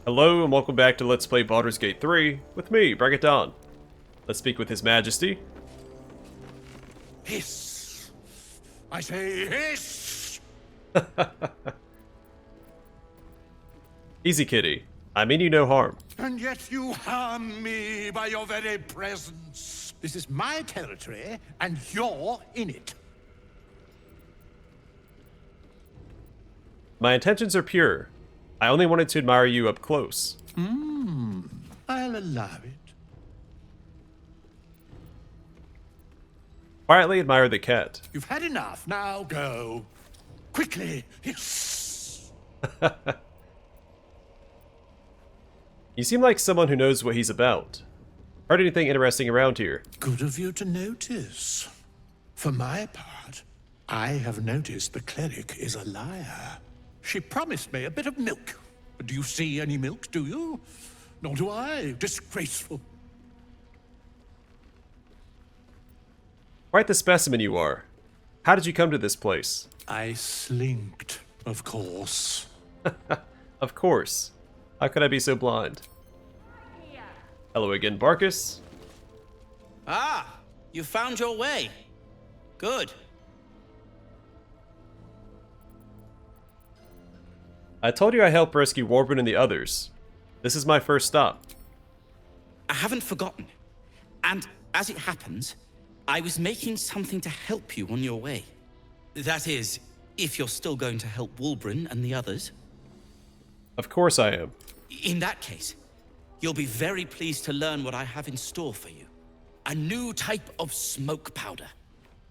Hello and welcome back to Let's Play Baldur's Gate 3 with me, Break It Down. Let's speak with His Majesty. Hiss! I say hiss! Easy, kitty. I mean you no harm. And yet you harm me by your very presence. This is my territory, and you're in it. My intentions are pure. I only wanted to admire you up close. I'll allow it. Quietly admire the cat. You've had enough, now go. Quickly, hiss! You seem like someone who knows what he's about. Heard anything interesting around here? Good of you to notice. For my part, I have noticed the cleric is a liar. She promised me a bit of milk. But do you see any milk, do you? Nor do I. Disgraceful. Quite the specimen you are. How did you come to this place? I slinked, of course. Of course. How could I be so blind? Hello again, Barcus. Ah, you found your way. Good. I told you I helped rescue Warbin and the others. This is my first stop. I haven't forgotten. And as it happens, I was making something to help you on your way. That is, if you're still going to help Wulbrin and the others. Of course I am. In that case, you'll be very pleased to learn what I have in store for you. A new type of smoke powder.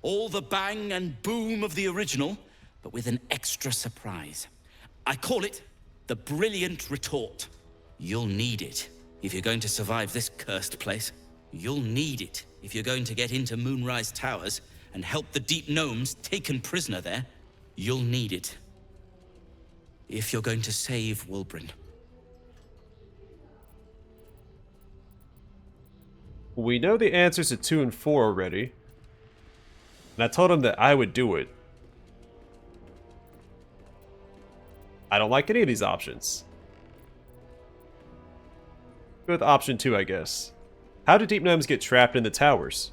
All the bang and boom of the original, but with an extra surprise. I call it the Brilliant Retort. You'll need it if you're going to survive this cursed place. You'll need it if you're going to get into Moonrise Towers and help the Deep Gnomes taken prisoner there. You'll need it if you're going to save Wulbrin. We know the answers to 2 and 4 already. And I told him that I would do it. I don't like any of these options. Go with option 2, I guess. How did Deep Gnomes get trapped in the towers?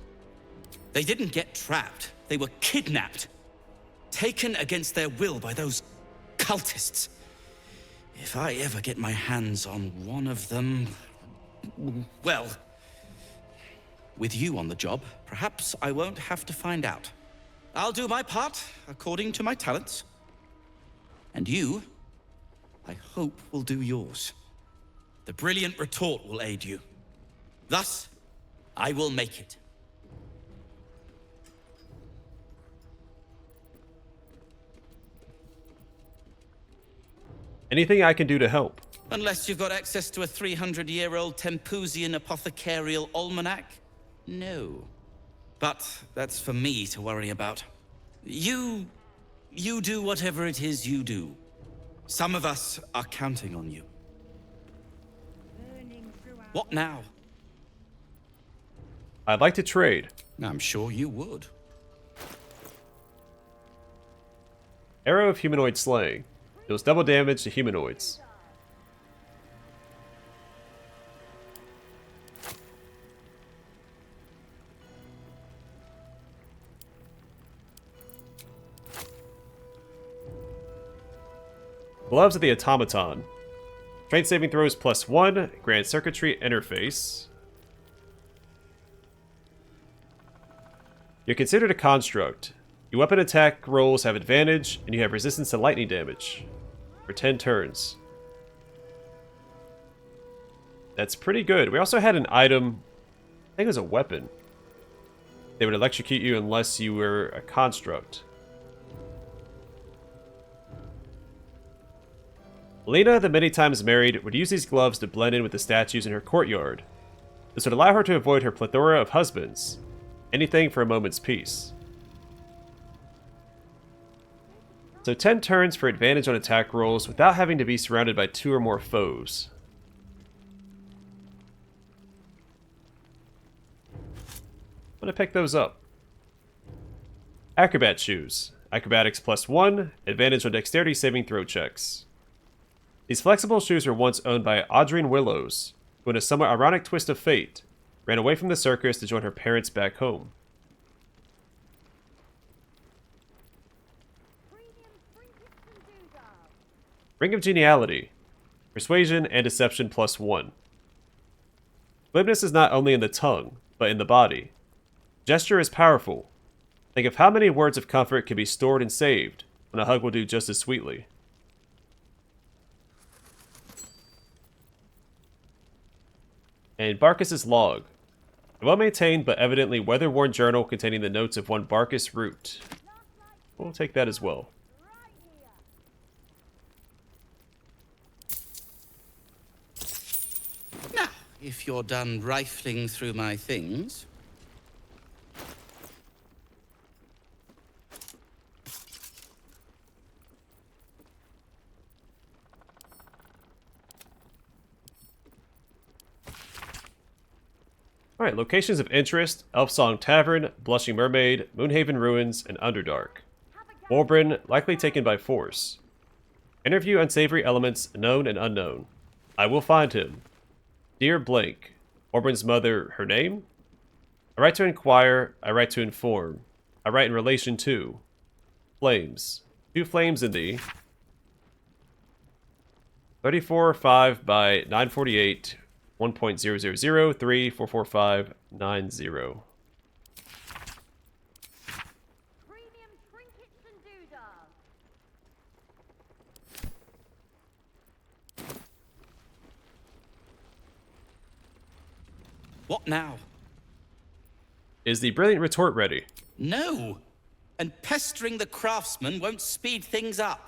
They didn't get trapped. They were kidnapped. Taken against their will by those cultists. If I ever get my hands on one of them... well... with you on the job, perhaps I won't have to find out. I'll do my part, according to my talents. And you, I hope, will do yours. The Brilliant Retort will aid you. Thus, I will make it. Anything I can do to help? Unless you've got access to a 300-year-old Tempusian apothecarial almanac? No. But that's for me to worry about. You do whatever it is you do. Some of us are counting on you. What now? I'd like to trade. I'm sure you would. Arrow of Humanoid Slaying. Deals double damage to humanoids. Gloves of the Automaton. Strength saving throws +1. Grand Circuitry interface. You're considered a construct. Your weapon attack rolls have advantage, and you have resistance to lightning damage. For 10 turns. That's pretty good. We also had an item, I think it was a weapon. They would electrocute you unless you were a construct. Lena, the many times married, would use these gloves to blend in with the statues in her courtyard. This would allow her to avoid her plethora of husbands. Anything for a moment's peace. So 10 turns for advantage on attack rolls without having to be surrounded by 2 or more foes. I'm gonna pick those up. Acrobat shoes. Acrobatics +1, advantage on dexterity saving throw checks. These flexible shoes were once owned by Audrine Willows, who in a somewhat ironic twist of fate, ran away from the circus to join her parents back home. Ring of Geniality. Persuasion and Deception +1. Glibness is not only in the tongue, but in the body. Gesture is powerful. Think of how many words of comfort can be stored and saved, when a hug will do just as sweetly. And Barcus's log. A well-maintained but evidently weather-worn journal containing the notes of one Barcus Root. We'll take that as well. Now, if you're done rifling through my things... Alright, locations of interest: Elfsong Tavern, Blushing Mermaid, Moonhaven Ruins, and Underdark. Warbrin, likely taken by force. Interview unsavory elements, known and unknown. I will find him. Dear Blank. Warbrin's mother, her name? I write to inquire, I write to inform. I write in relation to. Flames. 2 flames in thee. 34.5 by 948. 1.000344590. Premium trinkets and doodahs. What now? Is the brilliant retort ready? No! And pestering the craftsman won't speed things up.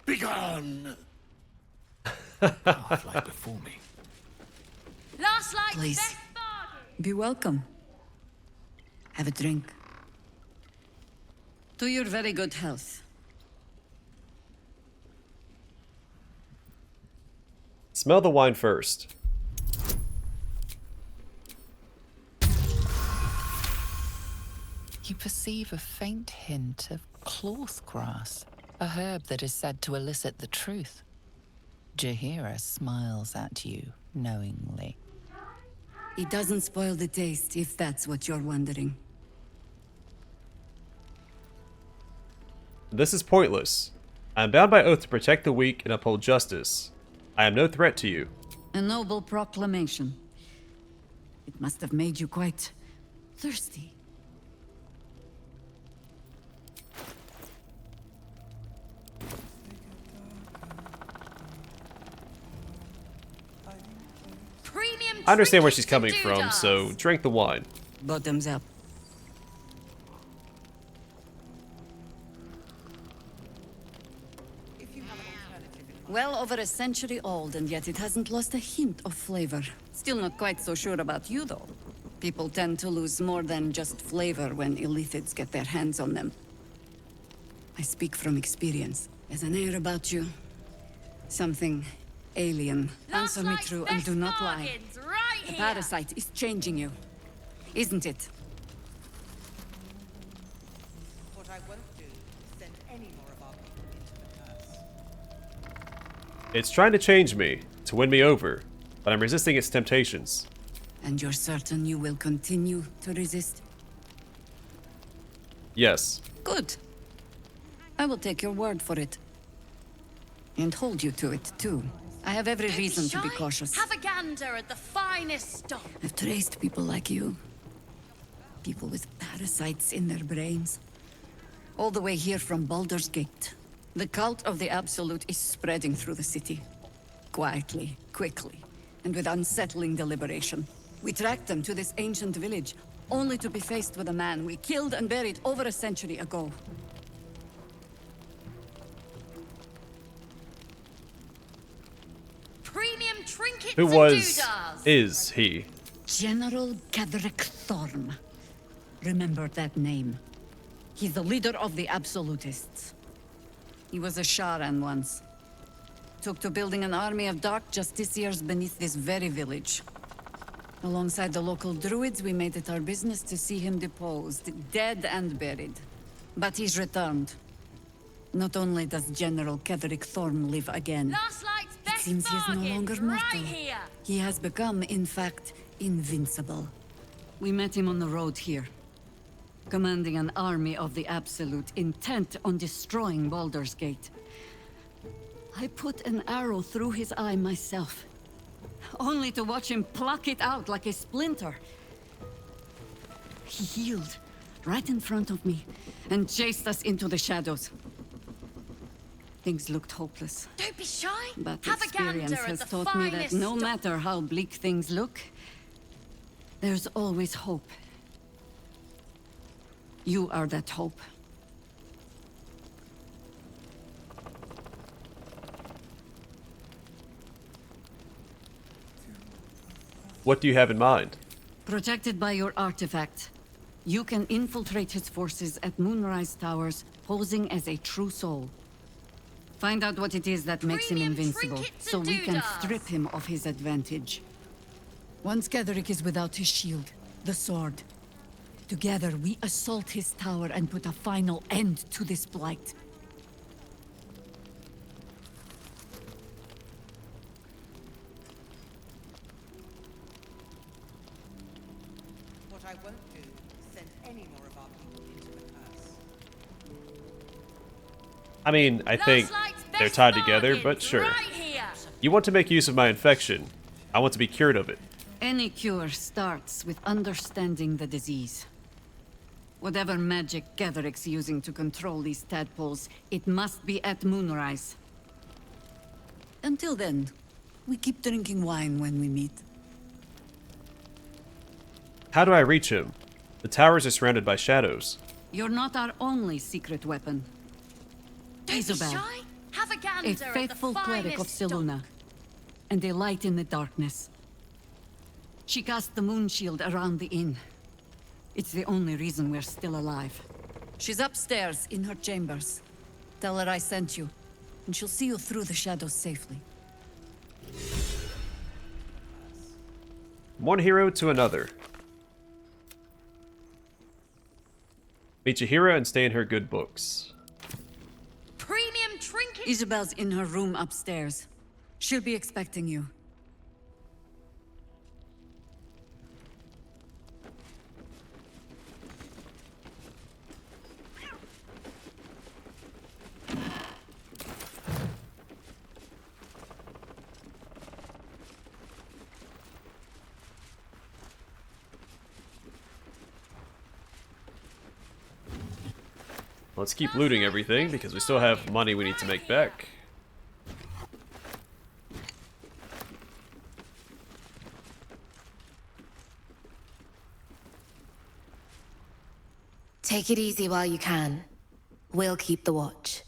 Begone! Half-light before me. Last like Please. best bargain. Be welcome. Have a drink. To your very good health. Smell the wine first. You perceive a faint hint of cloth grass, a herb that is said to elicit the truth. Jaheira smiles at you knowingly. It doesn't spoil the taste, if that's what you're wondering. This is pointless. I am bound by oath to protect the weak and uphold justice. I am no threat to you. A noble proclamation. It must have made you quite thirsty. Premium I understand where trinkets she's coming and from, so doodahs. drink the wine. Bottoms up. Well over a century old, and yet it hasn't lost a hint of flavor. Still not quite so sure about you, though. People tend to lose more than just flavor when illithids get their hands on them. I speak from experience. There's an air about you. Something alien. Last Answer me like's true and best do not lie. bargains, right The here. parasite is changing you. Isn't it? What I won't do is send any more of our people into the curse. It's trying to change me, to win me over, but I'm resisting its temptations. And you're certain you will continue to resist? Yes. Good. I will take your word for it. And hold you to it, too. I have every reason to be Shy? cautious. Have a gander at the finest stock. I've traced people like you. People with parasites in their brains. All the way here from Baldur's Gate. The cult of the Absolute is spreading through the city. Quietly, quickly, and with unsettling deliberation. We tracked them to this ancient village, only to be faced with a man we killed and buried over a century ago. Premium trinkets Who and was, doodahs. is he? General Gadrick Thorm. Remember that name. He's the leader of the Absolutists. He was a Sharan once. Took to building an army of dark justiciars beneath this very village. Alongside the local druids, we made it our business to see him deposed, dead and buried. But he's returned. Not only does General Ketherick Thorn live again, Last light's it best seems he's no bargain, longer right mortal. here. He has become, in fact, invincible. We met him on the road here, commanding an army of the Absolute, intent on destroying Baldur's Gate. I put an arrow through his eye myself, only to watch him pluck it out like a splinter. He healed right in front of me and chased us into the shadows. Things looked hopeless, Don't be shy. but Have a experience gander at has the taught me that finest no stock. matter how bleak things look, there's always hope. You are that hope. What do you have in mind? Protected by your artifact, you can infiltrate his forces at Moonrise Towers, posing as a true soul. Find out what it is that makes him Premium invincible, trinkets so and we can doodads. strip him of his advantage. Once Ketherick is without his shield, the sword, together we assault his tower and put a final end to this blight. What I won't do is send any more of our people into the curse. I mean, I think Last light's they're best tied together, bargain, but sure. Right here. You want to make use of my infection. I want to be cured of it. Any cure starts with understanding the disease. Whatever magic Ketherick's using to control these tadpoles, it must be at Moonrise. Until then, we keep drinking wine when we meet. How do I reach him? The towers are surrounded by shadows. You're not our only secret weapon. Don't be Isobel, shy. Have a gander a at the faithful cleric of finest stock. Siluna, and a light in the darkness. She cast the moon shield around the inn. It's the only reason we're still alive. She's upstairs in her chambers. Tell her I sent you, and she'll see you through the shadows safely. From one hero to another. Meet Jaheira and stay in her good books. Premium trinket. Isobel's in her room upstairs. She'll be expecting you. Let's keep looting everything because we still have money we need to make back. Take it easy while you can. We'll keep the watch.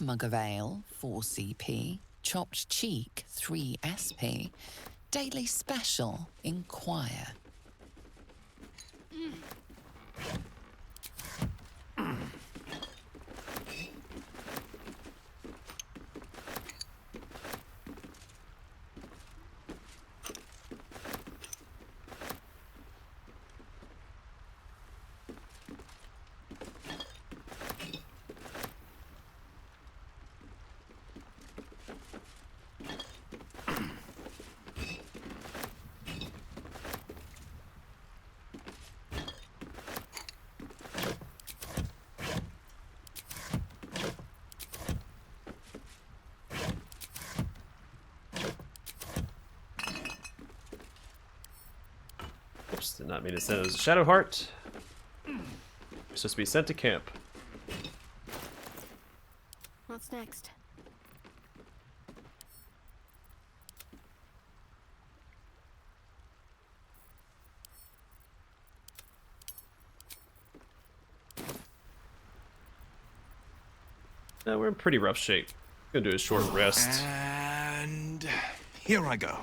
Mug of ale, 4 CP. Chopped cheek, 3 SP. Daily special, inquire. Oops, did not mean to send it as a Shadow Heart. You're supposed to be sent to camp. What's next? No, we're in pretty rough shape. Gonna do a short rest. And here I go.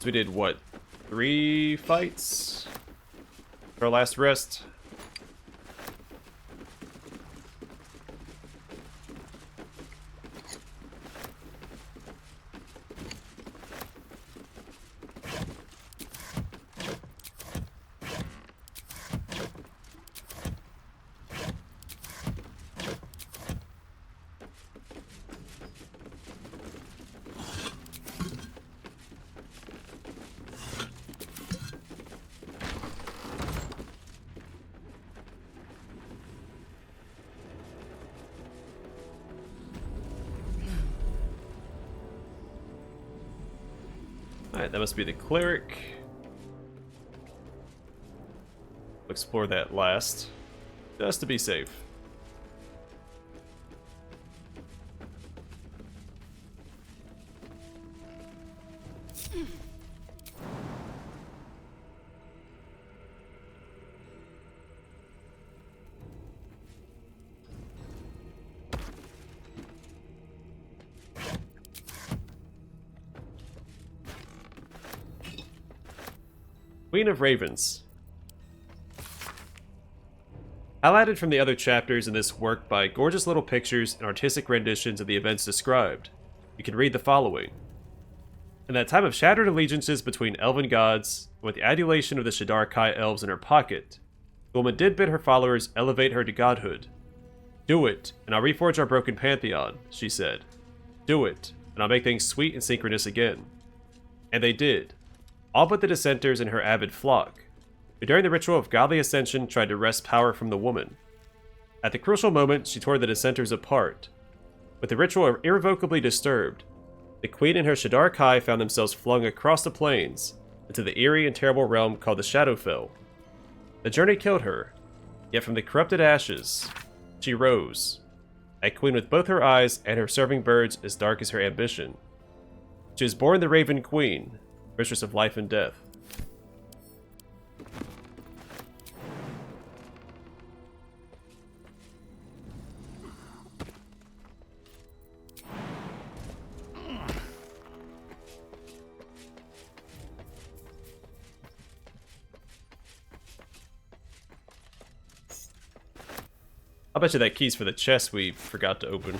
So we did what? 3 fights? For our last rest? Alright, that must be the cleric. We'll explore that last, just to be safe. Queen of Ravens. Highlighted from the other chapters in this work by gorgeous little pictures and artistic renditions of the events described, you can read the following. In that time of shattered allegiances between elven gods, and with the adulation of the Shadar Kai elves in her pocket, the woman did bid her followers elevate her to godhood. "Do it, and I'll reforge our broken pantheon," she said. "Do it, and I'll make things sweet and synchronous again." And they did. All but the dissenters and her avid flock, who during the ritual of godly ascension tried to wrest power from the woman. At the crucial moment, she tore the dissenters apart. With the ritual irrevocably disturbed, the queen and her Shadar Kai found themselves flung across the plains into the eerie and terrible realm called the Shadowfell. The journey killed her, yet from the corrupted ashes, she rose, a queen with both her eyes and her serving birds as dark as her ambition. She was born the Raven Queen, mistress of life and death. I'll bet you that key's for the chest we forgot to open.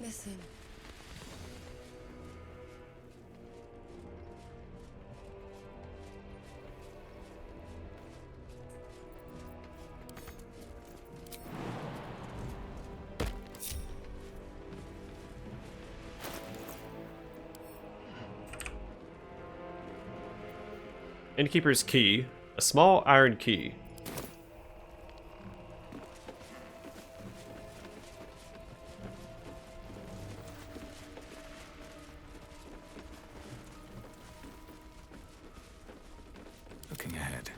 Listen. Innkeeper's key, a small iron key. Looking ahead.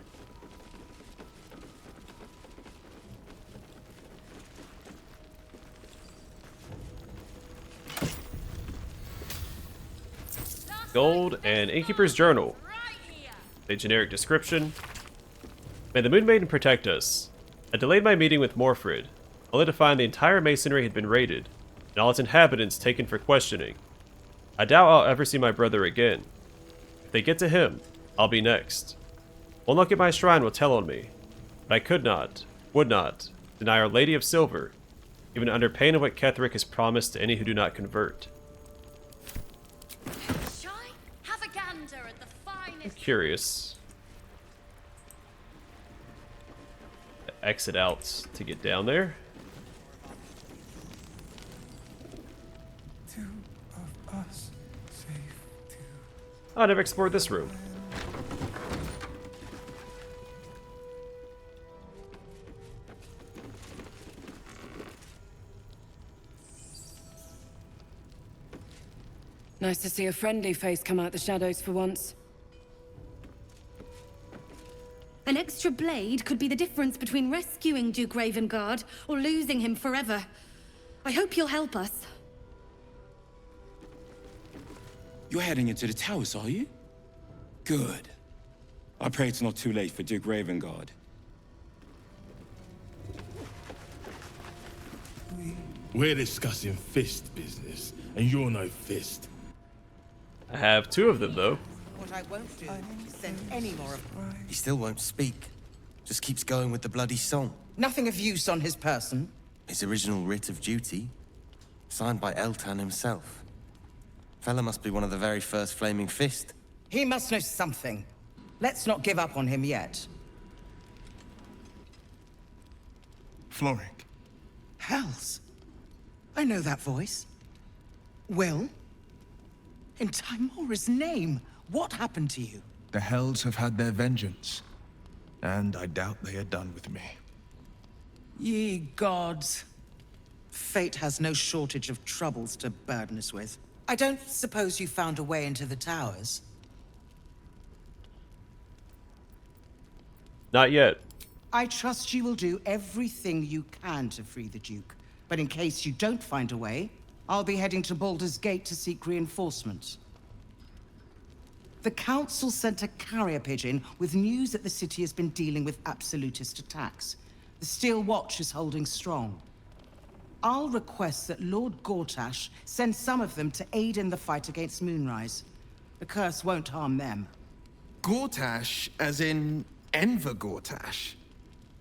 Gold and Innkeeper's journal. A generic description. May the Moon Maiden protect us. I delayed my meeting with Morfrid, only to find the entire masonry had been raided, and all its inhabitants taken for questioning. I doubt I'll ever see my brother again. If they get to him, I'll be next. One look at my shrine will tell on me, but I could not, would not, deny Our Lady of Silver, even under pain of what Ketheric has promised to any who do not convert. Have a gander at the I'm finest. curious. Exit out to get down there. Two of us safe to I never explored this room. Nice to see a friendly face come out the shadows for once. An extra blade could be the difference between rescuing Duke Ravengard or losing him forever. I hope you'll help us. You're heading into the towers, are you? Good. I pray it's not too late for Duke Ravengard. We're discussing fist business, and you're no fist. I have 2 of them, though. What I won't do is send any more of them. He still won't speak. Just keeps going with the bloody song. Nothing of use on his person. His original writ of duty, signed by Eltan himself. Fella must be one of the very first Flaming Fist. He must know something. Let's not give up on him yet. Floric. Hells. I know that voice. Will? In Timora's name, what happened to you? The Hells have had their vengeance, and I doubt they are done with me. Ye gods. Fate has no shortage of troubles to burden us with. I don't suppose you found a way into the towers? Not yet. I trust you will do everything you can to free the Duke. But in case you don't find a way, I'll be heading to Baldur's Gate to seek reinforcements. The Council sent a carrier pigeon with news that the city has been dealing with absolutist attacks. The Steel Watch is holding strong. I'll request that Lord Gortash send some of them to aid in the fight against Moonrise. The curse won't harm them. Gortash, as in Enver Gortash?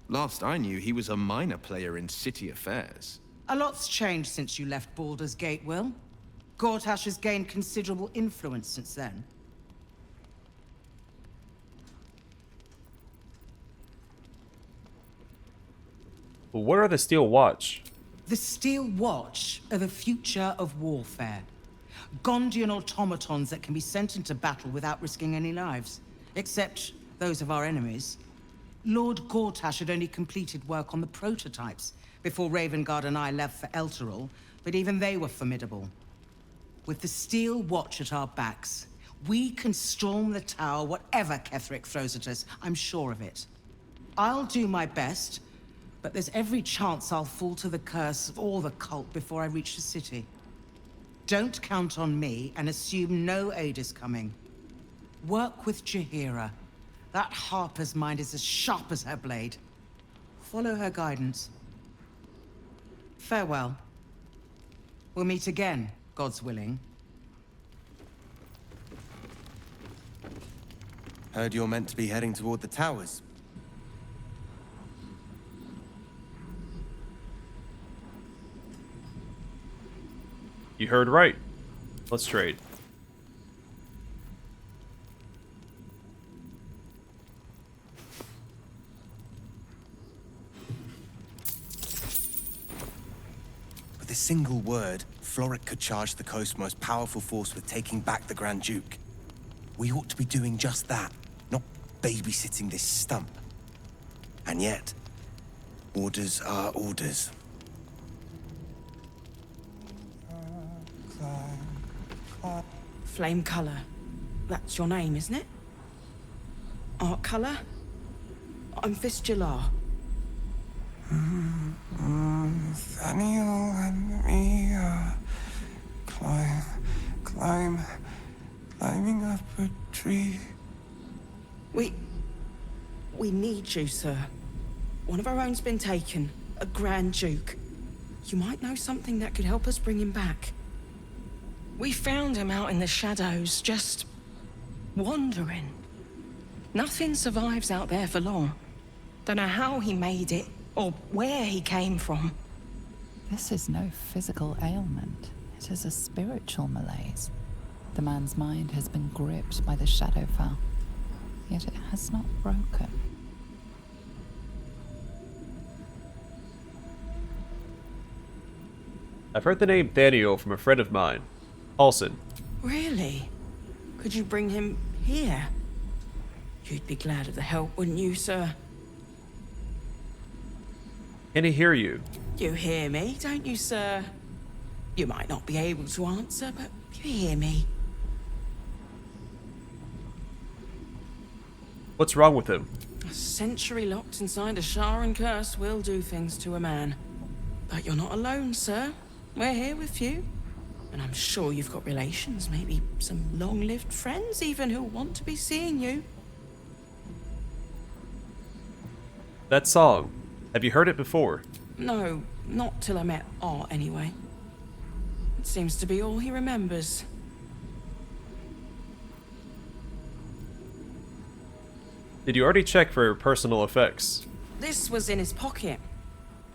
Last I knew, he was a minor player in city affairs. A lot's changed since you left Baldur's Gate, Will. Gortash has gained considerable influence since then. What are the Steel Watch? The Steel Watch are the future of warfare. Gondian automatons that can be sent into battle without risking any lives. Except those of our enemies. Lord Gortash had only completed work on the prototypes before Ravengard and I left for Elturel, but even they were formidable. With the Steel Watch at our backs, we can storm the tower whatever Ketheric throws at us, I'm sure of it. I'll do my best, but there's every chance I'll fall to the curse or the cult before I reach the city. Don't count on me and assume no aid is coming. Work with Jaheira. That Harper's mind is as sharp as her blade. Follow her guidance. Farewell. We'll meet again, God's willing. Heard you're meant to be heading toward the towers. You heard right. Let's trade. With a single word, Floric could charge the coast's most powerful force with taking back the Grand Duke. We ought to be doing just that, not babysitting this stump. And yet, orders are orders. Flame Color. That's your name, isn't it? Art Color? I'm Fistula. Nathaniel and me climbing up a tree. We need you, sir. One of our own's been taken, a Grand Duke. You might know something that could help us bring him back. We found him out in the shadows, just wandering. Nothing survives out there for long. Don't know how he made it, or where he came from. This is no physical ailment. It is a spiritual malaise. The man's mind has been gripped by the Shadowfell, yet it has not broken. I've heard the name Thaniel from a friend of mine, Paulson. Really? Could you bring him here? You'd be glad of the help, wouldn't you, sir? Can he hear you? You hear me, don't you, sir? You might not be able to answer, but you hear me. What's wrong with him? A century locked inside a Sharan curse will do things to a man. But you're not alone, sir. We're here with you. And I'm sure you've got relations, maybe some long-lived friends even who want to be seeing you. That song, have you heard it before? No, not till I met Art anyway. It seems to be all he remembers. Did you already check for personal effects? This was in his pocket.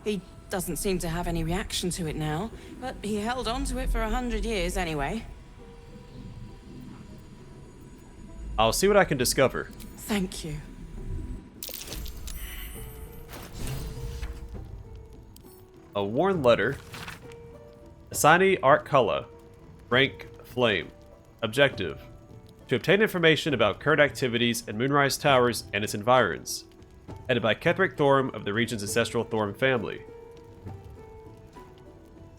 He doesn't seem to have any reaction to it now, but he held on to it for 100 years anyway. I'll see what I can discover. Thank you. A worn letter. Assignee Art Color. Rank Flame. Objective: to obtain information about current activities in Moonrise Towers and its environs. Headed by Ketheric Thorm of the region's ancestral Thorm family.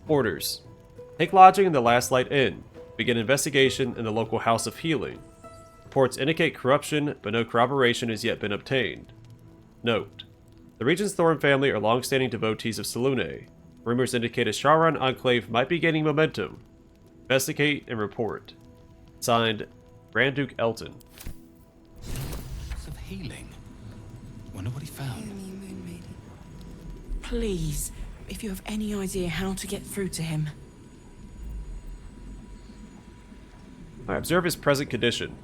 Orders: take lodging in the Last Light Inn. Begin investigation in the local House of Healing. Reports indicate corruption, but no corroboration has yet been obtained. Note: the region's Thorm family are long-standing devotees of Selûne. Rumors indicate a Shauron enclave might be gaining momentum. Investigate and report. Signed, Grand Duke Elton. Of healing. Wonder what he found. Please, if you have any idea how to get through to him. I observe his present condition.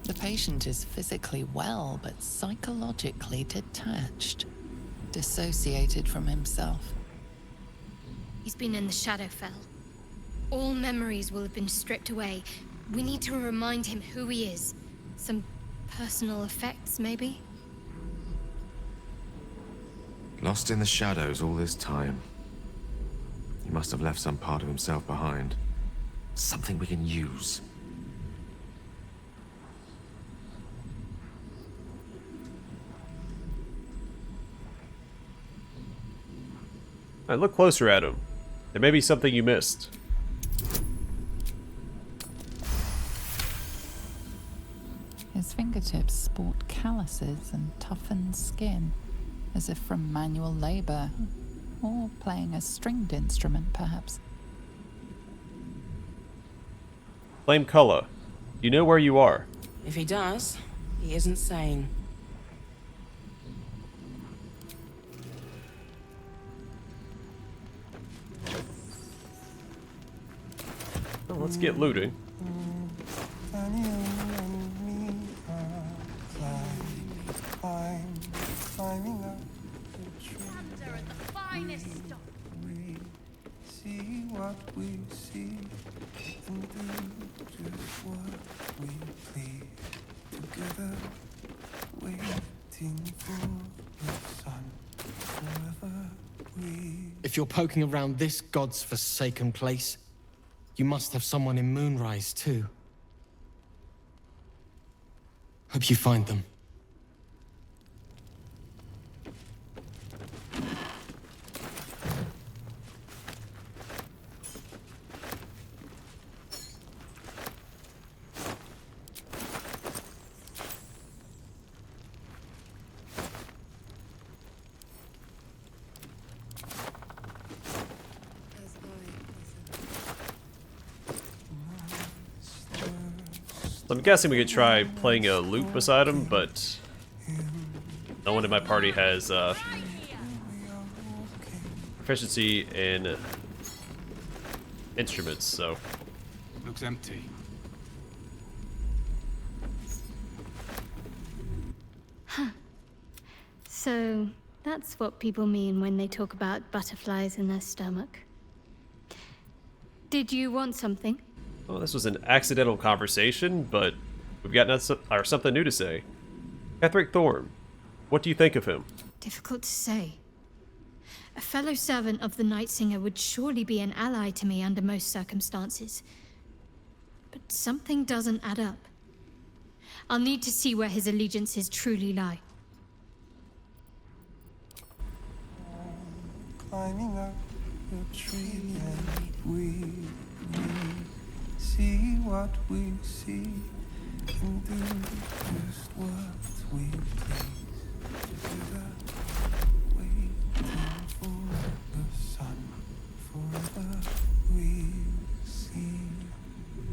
The patient is physically well, but psychologically detached, dissociated from himself. He's been in the Shadowfell. All memories will have been stripped away. We need to remind him who he is. Some personal effects, maybe? Lost in the shadows all this time. He must have left some part of himself behind. Something we can use. Alright, look closer at him. There may be something you missed. His fingertips sport calluses and toughened skin, as if from manual labor, or playing a stringed instrument, perhaps. Flame Color, you know where you are. If he does, he isn't sane. Well, let's get looting. See what we see and do just what we please. Together, waiting for the sun. Forever we. If you're poking around this god's forsaken place, you must have someone in Moonrise too. Hope you find them. I'm guessing we could try playing a lute beside him, but no one in my party has proficiency in instruments, so. Looks empty. Huh. So that's what people mean when they talk about butterflies in their stomach. Did you want something? Well, this was an accidental conversation, but we've got something new to say. Ketheric Thorm, what do you think of him? Difficult to say. A fellow servant of the Night Singer would surely be an ally to me under most circumstances. But something doesn't add up. I'll need to see where his allegiances truly lie. Climbing up the tree and we see what we see and do just what we please. Together, waiting for the sun. Forever we see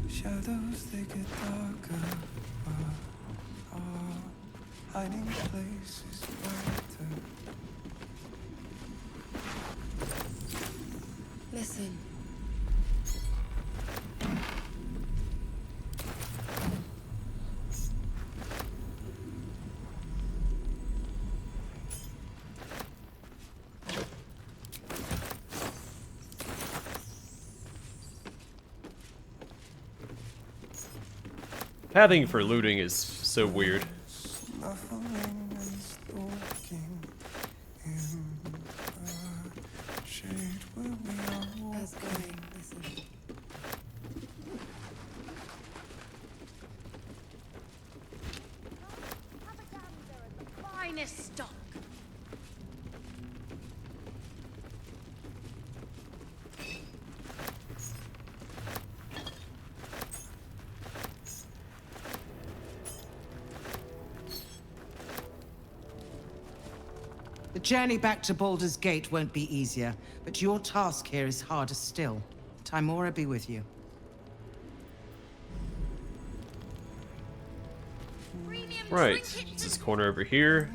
shadows, they get darker, but our hiding place is brighter. Listen. Pathing for looting is so weird. Snuffling and stalking in the shade where we are walking. Listen. Finest stock. The journey back to Baldur's Gate won't be easier, but your task here is harder still. Timora be with you. Right, it's this corner over here.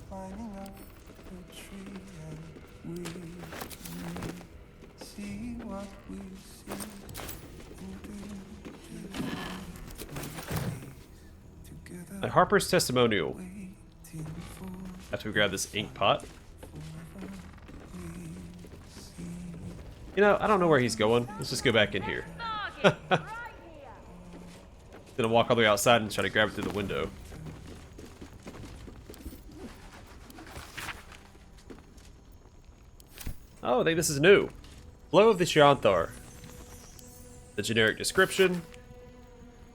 Climbing up the tree and we see what we see and do just what we please. Together, At Harper's testimonial. After we grab this ink pot. You know, I don't know where he's going. Let's just go back in here. Gonna walk all the way outside and try to grab it through the window. Oh, I think this is new. Flow of the Chianthar. The generic description.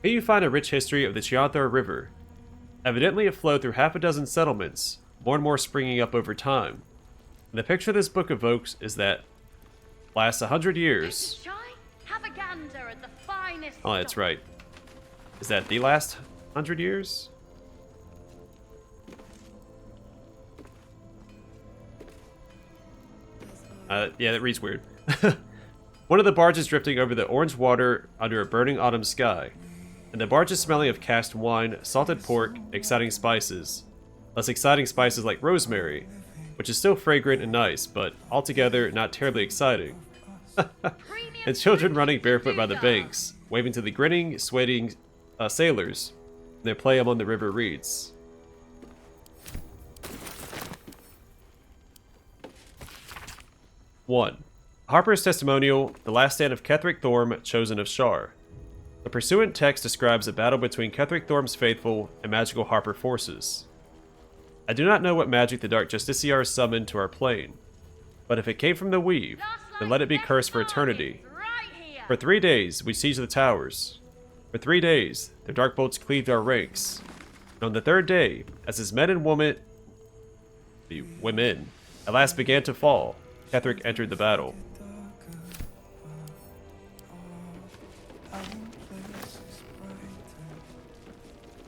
Here you find a rich history of the Chianthar River. Evidently it flowed through half a dozen settlements, more and more springing up over time. And the picture this book evokes is that lasts 100 years. Have a gander at the finest. Oh, that's right. Is that the last 100 years? Yeah, that reads weird. One of the barges drifting over the orange water under a burning autumn sky. And the barge is smelling of cast wine, salted pork, exciting spices. Less exciting spices like rosemary, which is still fragrant and nice, but altogether not terribly exciting. And children running barefoot by the banks, waving to the grinning, sweating sailors in their play among the river reeds. One. Harper's testimonial, the last stand of Ketheric Thorm, chosen of Shar. The pursuant text describes a battle between Ketheric Thorm's faithful and magical Harper forces. I do not know what magic the Dark Justiciar summoned to our plane, but if it came from the Weave, then let it be cursed for eternity. For 3 days, we sieged the towers. For 3 days, their dark bolts cleaved our ranks. And on the 3rd day, as his men and women at last began to fall, Ketheric entered the battle.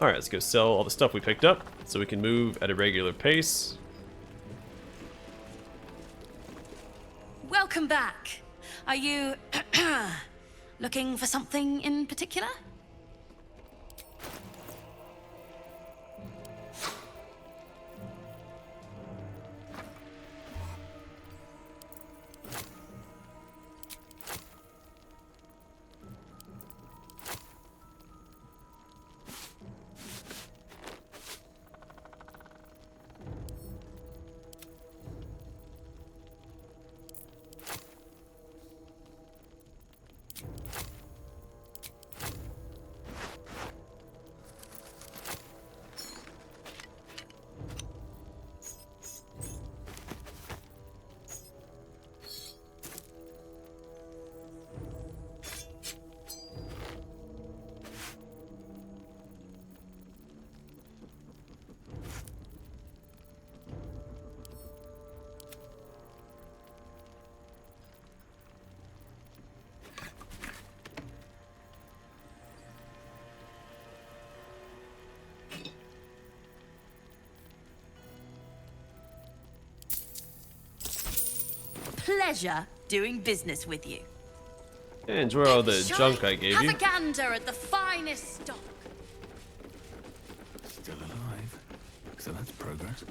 Alright, let's go sell all the stuff we picked up so we can move at a regular pace. Welcome back. Are you looking for something in particular? pleasure doing business with you. Yeah, enjoy all the junk I gave you. Have a gander at the finest stock. Still alive. So that's progress.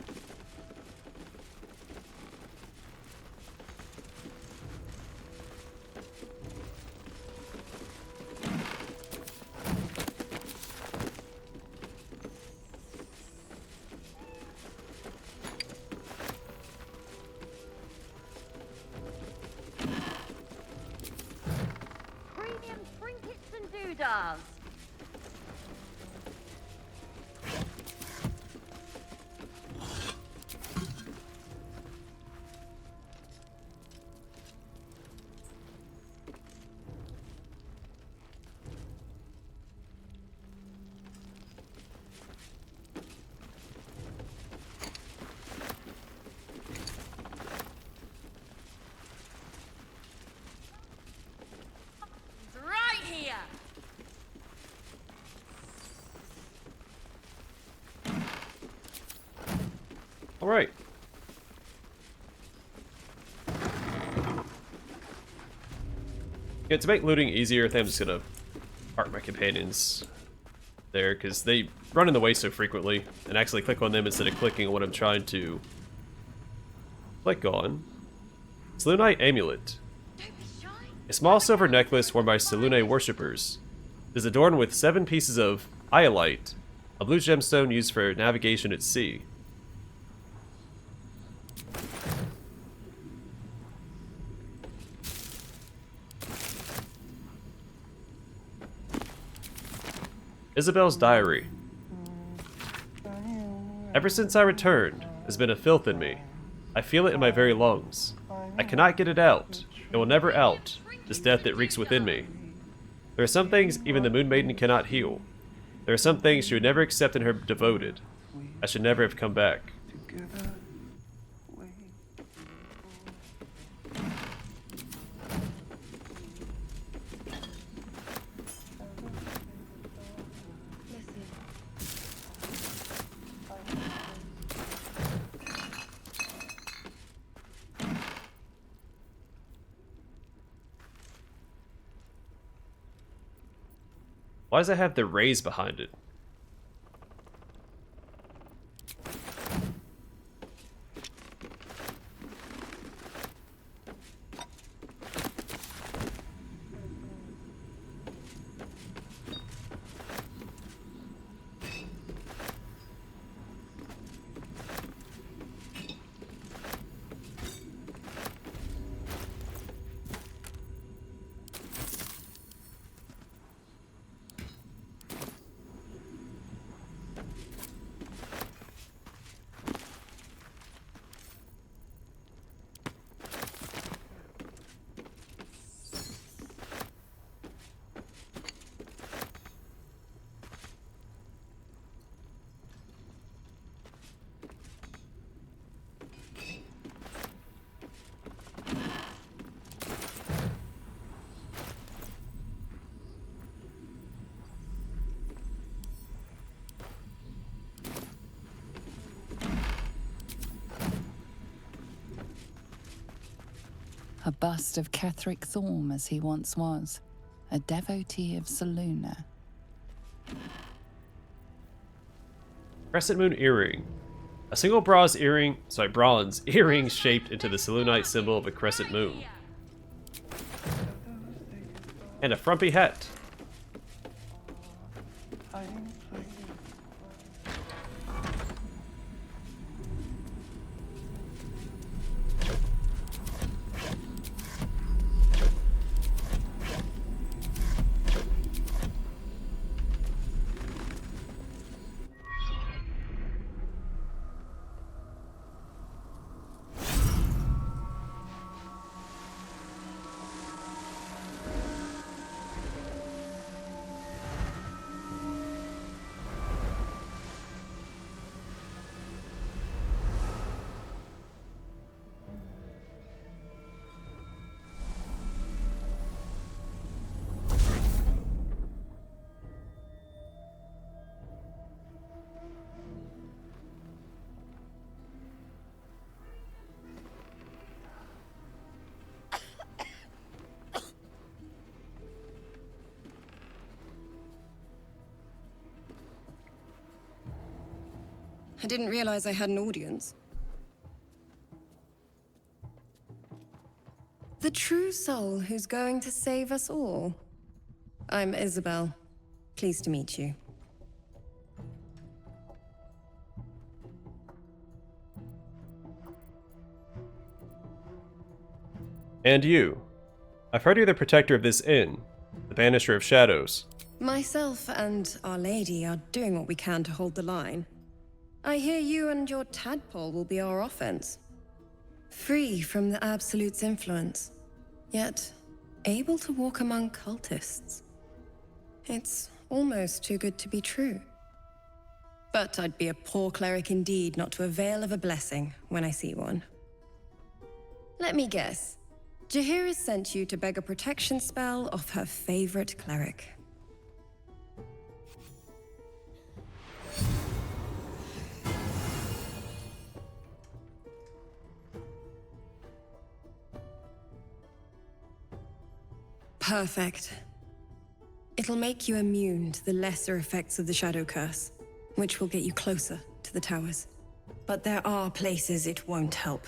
Premium trinkets and doodahs. Right here. All right. Yeah, to make looting easier, I think I'm just gonna park my companions there because they run in the way so frequently, and actually click on them instead of clicking on what I'm trying to click on. Selûnite Amulet. A small silver necklace worn by Selûne worshippers. It is adorned with 7 pieces of iolite, a blue gemstone used for navigation at sea. Isobel's diary. Ever since I returned, there's been a filth in me. I feel it in my very lungs. I cannot get it out. It will never out. This death that reeks within me. There are some things even the Moon Maiden cannot heal. There are some things she would never accept in her devoted. I should never have come back. Why does it have the rays behind it? A bust of Ketheric Thorm as he once was, a devotee of Selûne. Crescent Moon Earring. A single bronze earring shaped into the Selûnite symbol of a crescent moon. And a frumpy hat. I didn't realize I had an audience. The true soul who's going to save us all. I'm Isobel. Pleased to meet you. And you. I've heard you're the protector of this inn, the Banisher of Shadows. Myself and Our Lady are doing what we can to hold the line. I hear you and your tadpole will be our offense. Free from the Absolute's influence, yet able to walk among cultists. It's almost too good to be true. But I'd be a poor cleric indeed not to avail of a blessing when I see one. Let me guess. Jaheira sent you to beg a protection spell off her favorite cleric. Perfect. It'll make you immune to the lesser effects of the Shadow Curse, which will get you closer to the towers. But there are places it won't help.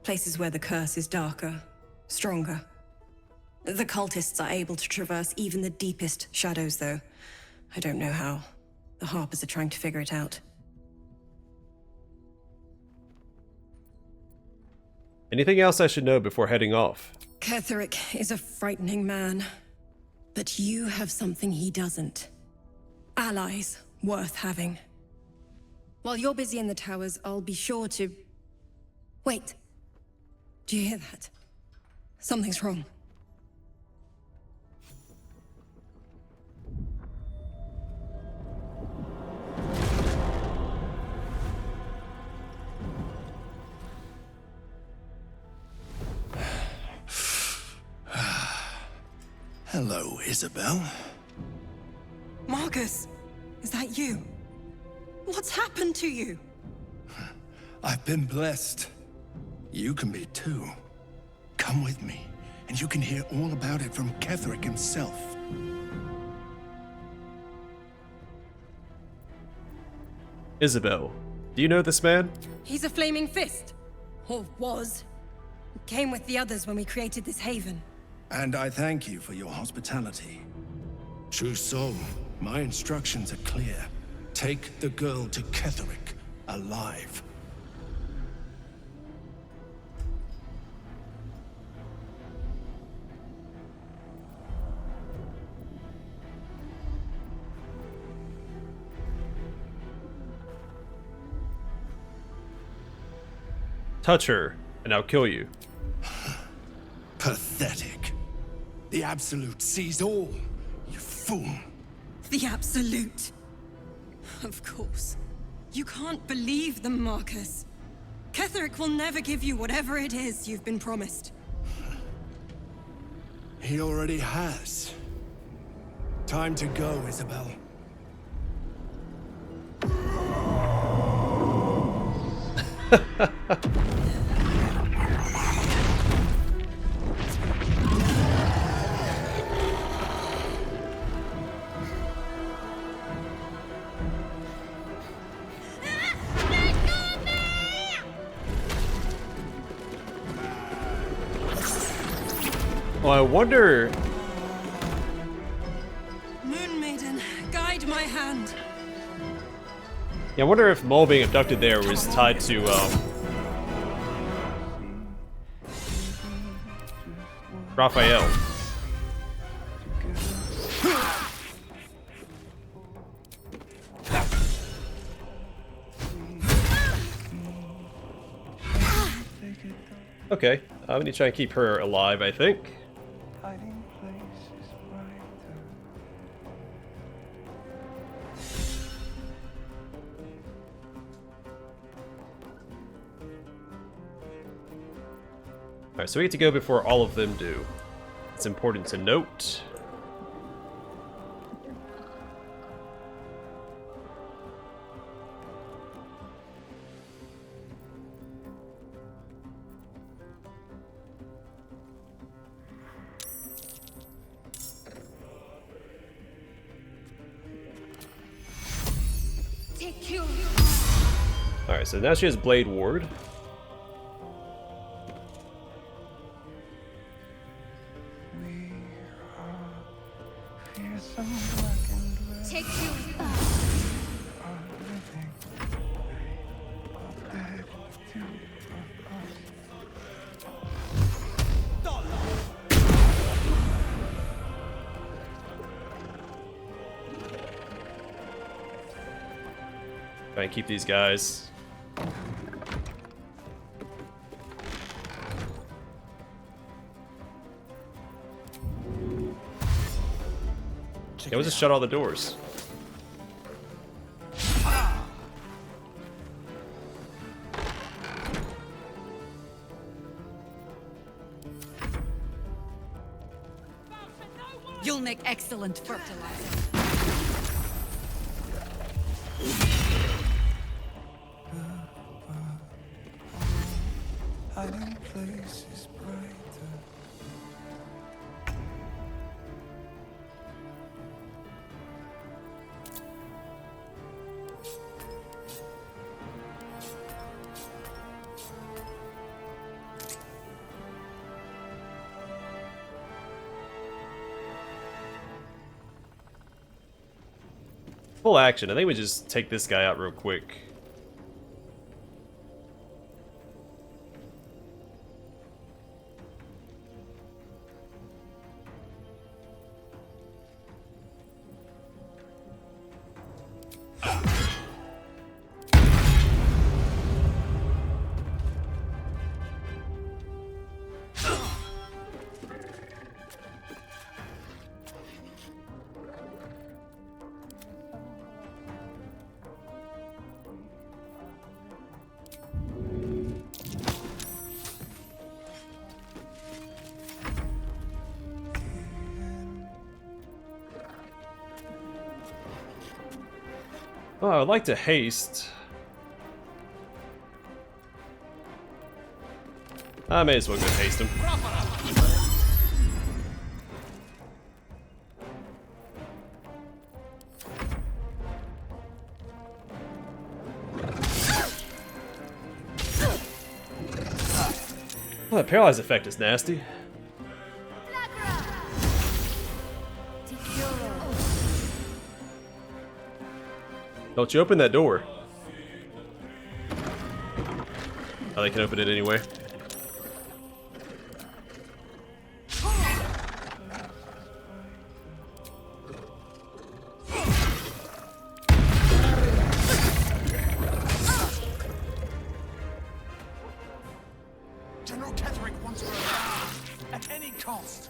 Places where the curse is darker, stronger. The cultists are able to traverse even the deepest shadows, though. I don't know how. The Harpers are trying to figure it out. Anything else I should know before heading off? Ketheric is a frightening man. But you have something he doesn't. Allies worth having. While you're busy in the towers, I'll be sure to... Wait. Do you hear that? Something's wrong. Hello, Isobel. Marcus, is that you? What's happened to you? I've been blessed. You can be too. Come with me, and you can hear all about it from Ketheric himself. Isobel, do you know this man? He's a flaming fist. Or was. He came with the others when we created this haven. And I thank you for your hospitality. True soul, my instructions are clear. Take the girl to Ketheric, alive. Touch her, and I'll kill you. Pathetic. The Absolute sees all, you fool. The Absolute. Of course. You can't believe them, Marcus. Ketheric will never give you whatever it is you've been promised. He already has. Time to go, Isobel. Well, I wonder... Moon Maiden, guide my hand. Yeah, I wonder if Mole being abducted there was tied to, Raphael. Okay, I'm gonna try and keep her alive, I think. Alright, so we get to go before all of them do. It's important to note. Take you. Alright, so now she has Blade Ward. Take you. Try and keep these guys. Yeah, we'll just shut all the doors. You'll make excellent fertilizer. Hiding places brighter. Full action. I think we just take this guy out real quick. Oh, I'd like to haste. I may as well go haste him. Oh, that paralyze effect is nasty. Don't you open that door. Oh, they can open it anyway. General Ketherick wants her alive at any cost.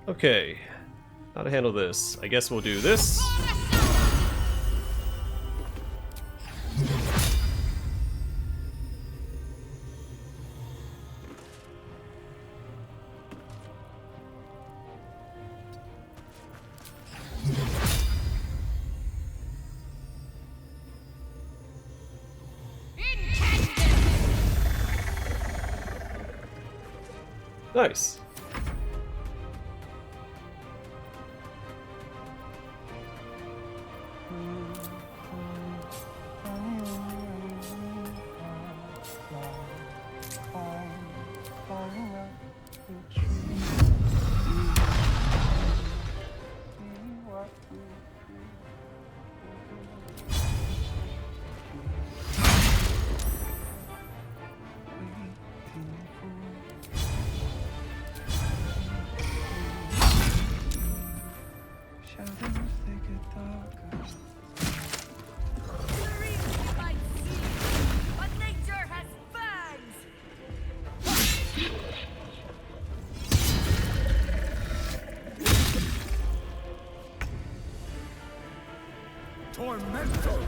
Okay, how to handle this? I guess we'll do this. Nice. Tormentor!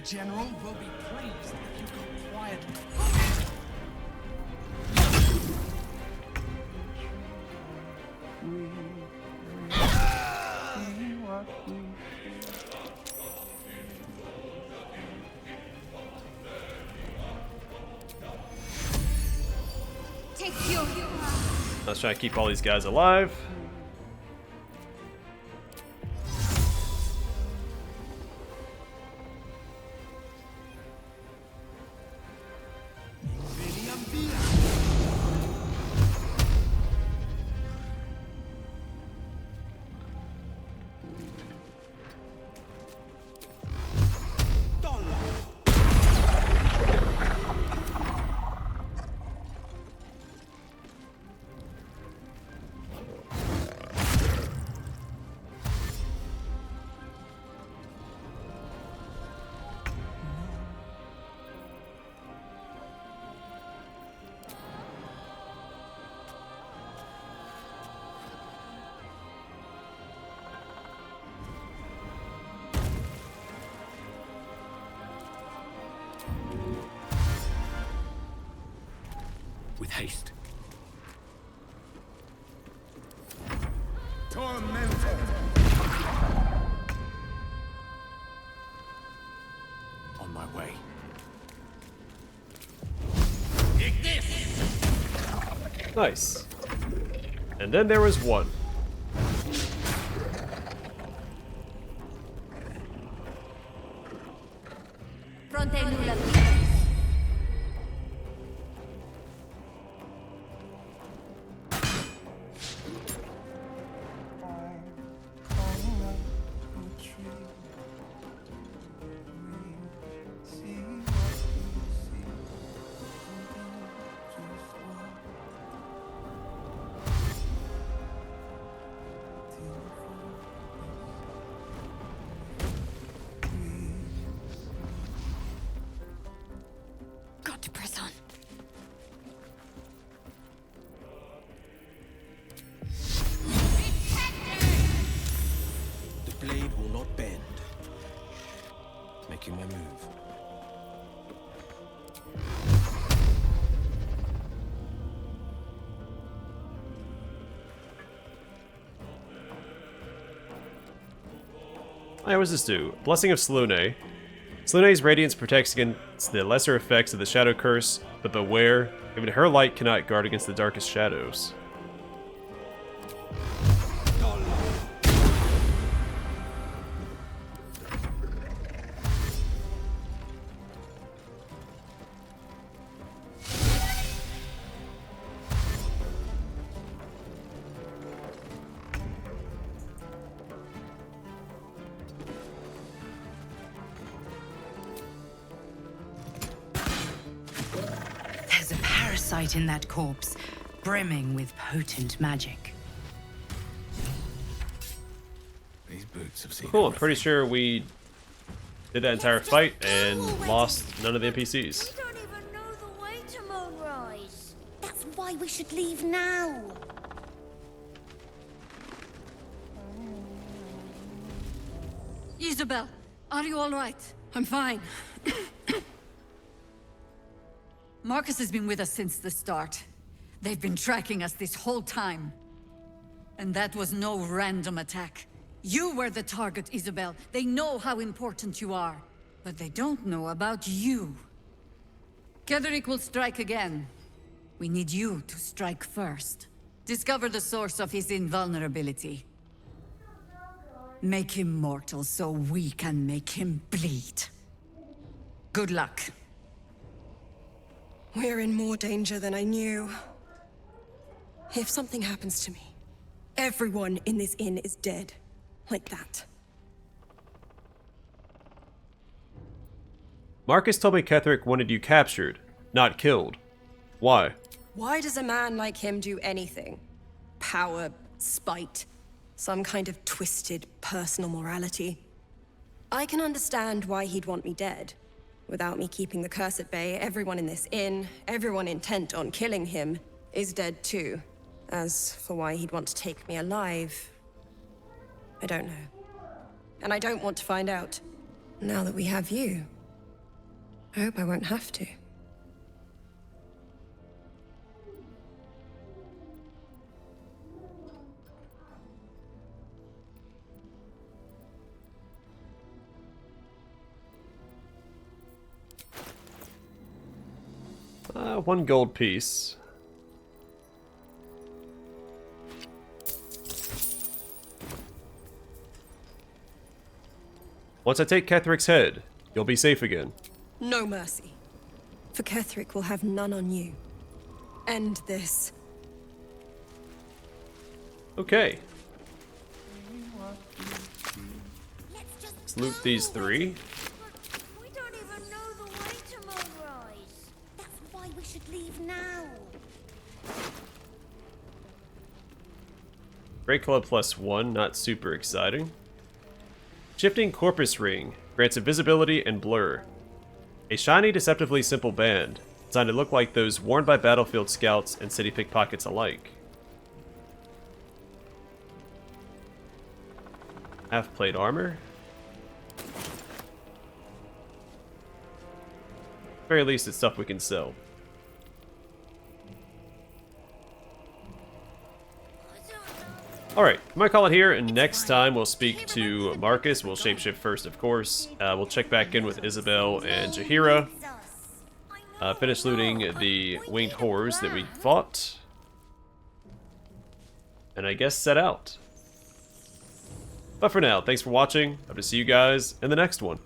The General will be pleased if you go quietly. Take your... Let's try to keep all these guys alive. With haste. Tormentor. On my way. Nice. And then there was one. Fronte nulla. Got to press on. The blade will not bend. Making my move. Hey, what does this do? Blessing of Selûne. Selûne's radiance protects against the lesser effects of the Shadow Curse, but beware, even her light cannot guard against the darkest shadows. There's a parasite in that corpse, brimming with potent magic. These boots have seen Cool, I'm pretty sure we did that entire fight and lost none of the NPCs. We don't even know the way to Moonrise. That's why we should leave now. Isobel, are you all right? I'm fine. Marcus has been with us since the start. They've been tracking us this whole time. And that was no random attack. You were the target, Isobel. They know how important you are. But they don't know about you. Cleric will strike again. We need you to strike first. Discover the source of his invulnerability. Make him mortal so we can make him bleed. Good luck. We're in more danger than I knew. If something happens to me, everyone in this inn is dead. Like that. Marcus told me Ketheric wanted you captured, not killed. Why? Why does a man like him do anything? Power, spite, some kind of twisted personal morality. I can understand why he'd want me dead. Without me keeping the curse at bay, everyone in this inn, everyone intent on killing him, is dead too. As for why he'd want to take me alive, I don't know. And I don't want to find out. Now that we have you, I hope I won't have to. One gold piece. Once I take Ketheric's head, you'll be safe again. No mercy. For Ketheric will have none on you. End this. Okay. Let's loot these three. We don't even know the way to Moonrise. That's why we should leave now. Great Club +1, not super exciting. Shifting Corpus Ring grants invisibility and blur. A shiny, deceptively simple band, designed to look like those worn by battlefield scouts and city pickpockets alike. Half-plate armor. At the very least, it's stuff we can sell. Alright, I might call it here, and next time we'll speak to Marcus. We'll shapeshift first, of course. We'll check back in with Isobel and Jaheira. Finish looting the winged horrors that we fought. And I guess set out. But for now, thanks for watching. Hope to see you guys in the next one.